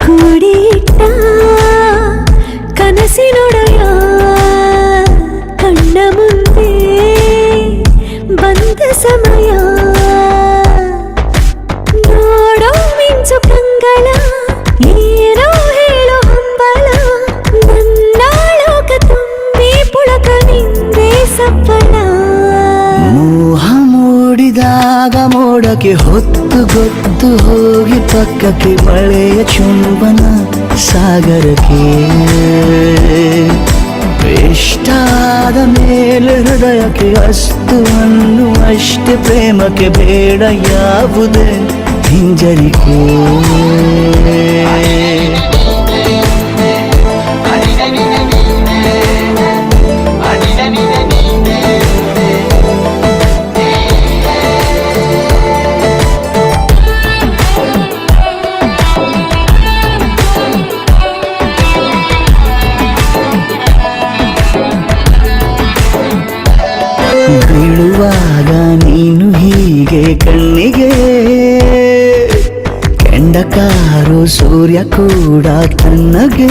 ಕೂಡಿಟ್ಟ ಕನಸಿನೊಡೆಯ ಕಣ್ಣ ಮುಂದೆ ಬಂದ ಸಮಯ ನೋಡೋ ಮಿಂಚು ಕಂಗಳ ಏನೋ ಹೇಳೋ ಹಂಬಲ ನನ್ನ ಲೋಕ ತುಂಬಿ ಪುಳಕ ನಿಂದೆ ಸಫಲ ಮೋಹ ಮೂಡಿದಾಗ ಮೋಡಕ್ಕೆ ಹೊತ್ತು ಗೊತ್ತು ಹೋಗಿ ಪಕ್ಕಕ್ಕೆ ಮಳೆಯ ಚುಂಬನ ಸಾಗರಕ್ಕೆ ಇಷ್ಟಾದ ಮೇಲೆ ಹೃದಯಕ್ಕೆ ಅಸ್ತು ಅನ್ನುವಷ್ಟೇ ಪ್ರೇಮಕ್ಕೆ ಬೇಡ ಯಾವುದೇ ಹಿಂಜರಿಕೆ ಬೀಳುವಾಗ ನೀನು ಹೀಗೆ ಕಣ್ಣಿಗೆ ಕೆಂಡಕಾರು ಸೂರ್ಯ ಕೂಡ ತನ್ನಗೆ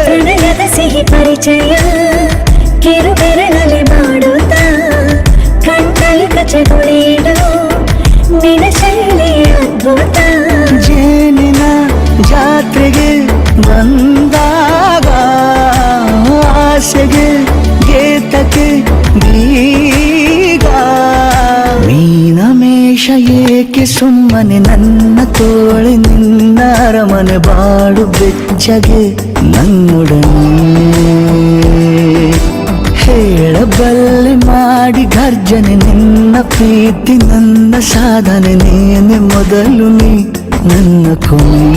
ಪ್ರಣಯದ ಸಿಹಿ ಪರಿಚಯ ಕಿರು ಬೆರಳಲ್ಲಿ ಮಾಡುತ್ತ ಕಣ್ಣಲ್ಲಿ ಕಚಗುಳಿಡು ನಿನ ಶೈಲಿ ಅದ್ಭುತ ಜೇನಿನ ಜಾತ್ರೆಗೆ ಬಂದಾಗ ಆಸೆಗೆ ಗೇತಕ್ಕೆ ಬೀಗ ಮೀನಮೇಷ ಏಕೆ ಸುಮ್ಮನೆ ನನ್ನ ತೋಳೆ ನಿನ್ನ ಅರಮನೆ ಬಾಡು ಬೆಚ್ಚಗೆ ನನ್ನೊಡನೆ ಹೇಳಬಲ್ಲೆ ಮಾಡಿ ಗರ್ಜನೆ ನಿನ್ನ ಪ್ರೀತಿ ನನ್ನ ಸಾಧನೆ ನೀನೆ ಮೊದಲು ನೀ ನನ್ನ ಕೊನೆ